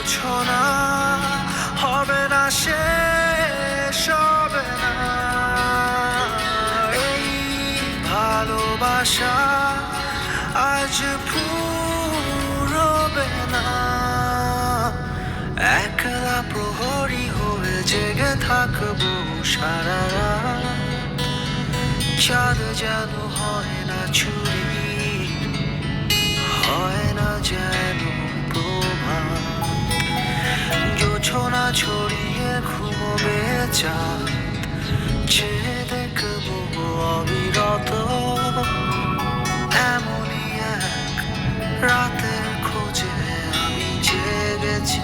জোছনা হবে না, শেষ হবে না এই ভালোবাসা, আজ ফুরবে না। একলা প্রহরী হয়ে জেগে থাকবো সারা রাত, চাঁদ যেন হয় না চুরি, হয় না যেন প্রভাত। জোছনা ছড়িয়ে ঘুমোবে চাঁদ, চেয়ে দেখবো অবিরত এমনই এক রাতের খোঁজে আমি জেগেছি।